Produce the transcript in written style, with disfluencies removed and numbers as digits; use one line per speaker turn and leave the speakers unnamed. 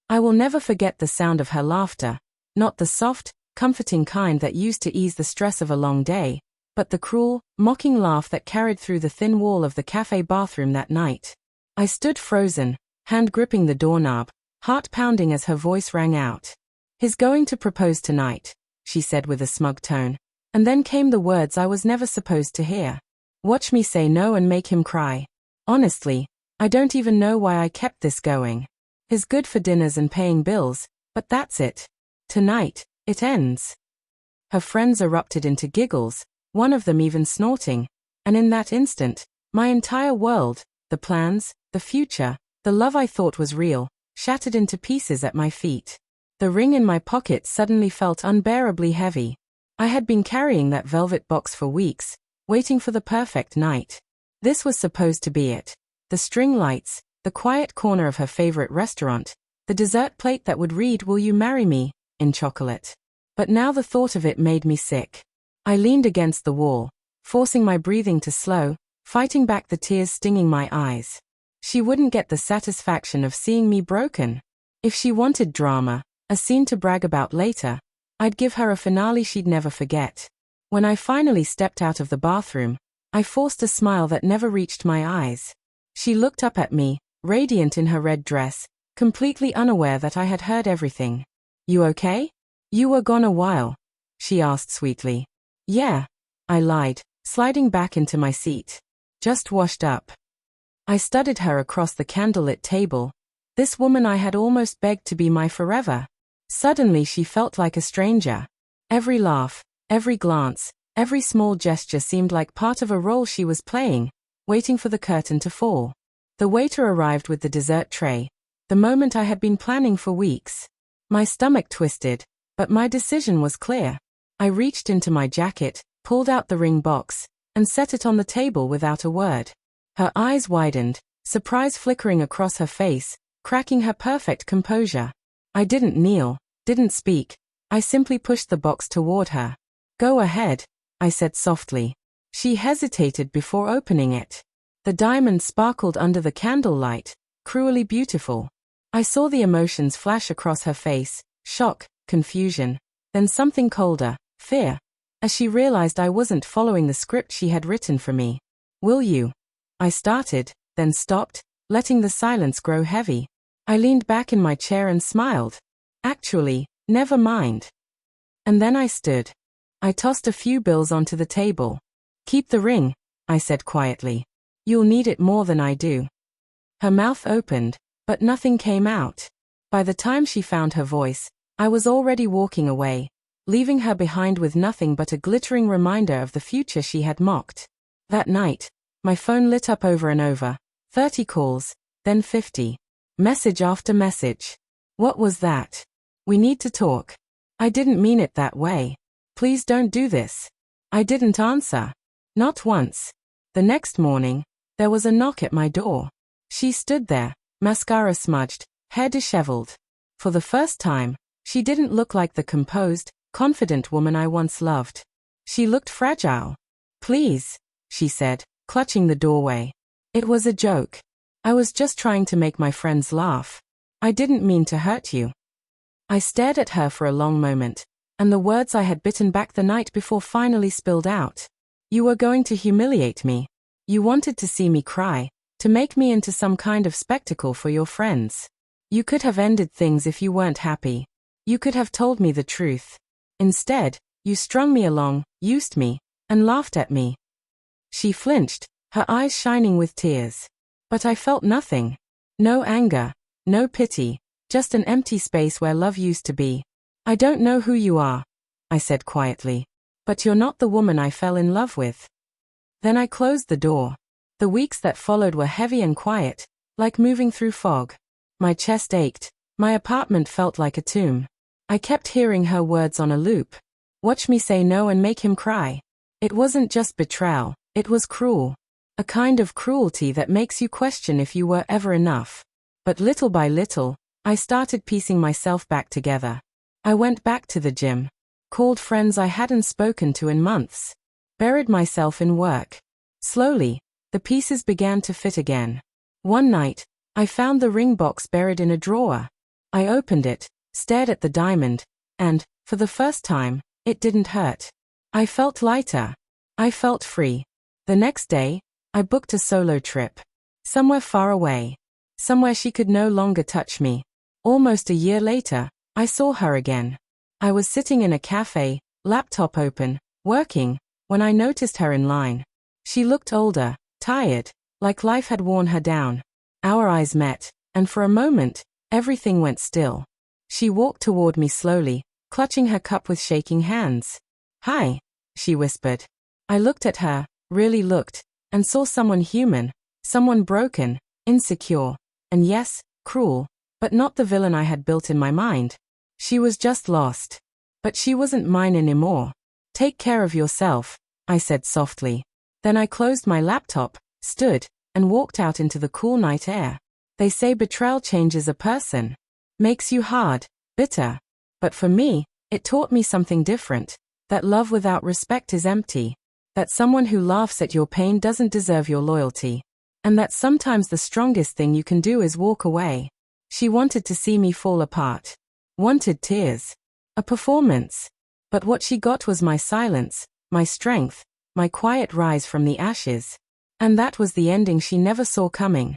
I will never forget the sound of her laughter, not the soft, comforting kind that used to ease the stress of a long day, but the cruel, mocking laugh that carried through the thin wall of the cafe bathroom that night. I stood frozen, hand gripping the doorknob, heart pounding as her voice rang out. "He's going to propose tonight," she said with a smug tone. And then came the words I was never supposed to hear. "Watch me say no and make him cry." Honestly, I don't even know why I kept this going. He's good for dinners and paying bills, but that's it. Tonight, it ends. Her friends erupted into giggles, one of them even snorting, and in that instant, my entire world, the plans, the future, the love I thought was real, shattered into pieces at my feet. The ring in my pocket suddenly felt unbearably heavy. I had been carrying that velvet box for weeks, waiting for the perfect night. This was supposed to be it. The string lights, the quiet corner of her favorite restaurant, the dessert plate that would read, "Will you marry me?" in chocolate. But now the thought of it made me sick. I leaned against the wall, forcing my breathing to slow, fighting back the tears stinging my eyes. She wouldn't get the satisfaction of seeing me broken. If she wanted drama, a scene to brag about later, I'd give her a finale she'd never forget. When I finally stepped out of the bathroom, I forced a smile that never reached my eyes. She looked up at me, radiant in her red dress, completely unaware that I had heard everything. "You okay? You were gone a while," she asked sweetly. "Yeah," I lied, sliding back into my seat. "Just washed up." I studied her across the candlelit table. This woman I had almost begged to be my forever. Suddenly she felt like a stranger. Every laugh, every glance, every small gesture seemed like part of a role she was playing, waiting for the curtain to fall. The waiter arrived with the dessert tray, the moment I had been planning for weeks. My stomach twisted, but my decision was clear. I reached into my jacket, pulled out the ring box, and set it on the table without a word. Her eyes widened, surprise flickering across her face, cracking her perfect composure. I didn't kneel, didn't speak. I simply pushed the box toward her. "Go ahead," I said softly. She hesitated before opening it. The diamond sparkled under the candlelight, cruelly beautiful. I saw the emotions flash across her face, shock, confusion, then something colder, fear, as she realized I wasn't following the script she had written for me. "Will you?" I started, then stopped, letting the silence grow heavy. I leaned back in my chair and smiled. "Actually, never mind." And then I stood. I tossed a few bills onto the table. "Keep the ring," I said quietly. "You'll need it more than I do." Her mouth opened, but nothing came out. By the time she found her voice, I was already walking away, leaving her behind with nothing but a glittering reminder of the future she had mocked. That night, my phone lit up over and over, 30 calls, then 50. Message after message. "What was that? We need to talk." "I didn't mean it that way. Please don't do this." I didn't answer. Not once. The next morning, there was a knock at my door. She stood there, mascara smudged, hair disheveled. For the first time, she didn't look like the composed, confident woman I once loved. She looked fragile. "Please," she said, clutching the doorway. "It was a joke. I was just trying to make my friends laugh. I didn't mean to hurt you." I stared at her for a long moment, and the words I had bitten back the night before finally spilled out. "You were going to humiliate me. You wanted to see me cry, to make me into some kind of spectacle for your friends. You could have ended things if you weren't happy. You could have told me the truth. Instead, you strung me along, used me, and laughed at me." She flinched, her eyes shining with tears. But I felt nothing. No anger, no pity, just an empty space where love used to be. "I don't know who you are," I said quietly, "but you're not the woman I fell in love with." Then I closed the door. The weeks that followed were heavy and quiet, like moving through fog. My chest ached, my apartment felt like a tomb. I kept hearing her words on a loop. "Watch me say no and make him cry." It wasn't just betrayal, it was cruel. A kind of cruelty that makes you question if you were ever enough. But little by little, I started piecing myself back together. I went back to the gym, called friends I hadn't spoken to in months, buried myself in work. Slowly, the pieces began to fit again. One night, I found the ring box buried in a drawer. I opened it, stared at the diamond, and, for the first time, it didn't hurt. I felt lighter. I felt free. The next day, I booked a solo trip. Somewhere far away. Somewhere she could no longer touch me. Almost a year later, I saw her again. I was sitting in a cafe, laptop open, working, when I noticed her in line. She looked older, tired, like life had worn her down. Our eyes met, and for a moment, everything went still. She walked toward me slowly, clutching her cup with shaking hands. "Hi," she whispered. I looked at her, really looked, and saw someone human, someone broken, insecure, and yes, cruel, but not the villain I had built in my mind. She was just lost. But she wasn't mine anymore. "Take care of yourself," I said softly. Then I closed my laptop, stood, and walked out into the cool night air. They say betrayal changes a person. Makes you hard, bitter. But for me, it taught me something different. That love without respect is empty. That someone who laughs at your pain doesn't deserve your loyalty. And that sometimes the strongest thing you can do is walk away. She wanted to see me fall apart. Wanted tears. A performance. But what she got was my silence, my strength, my quiet rise from the ashes. And that was the ending she never saw coming.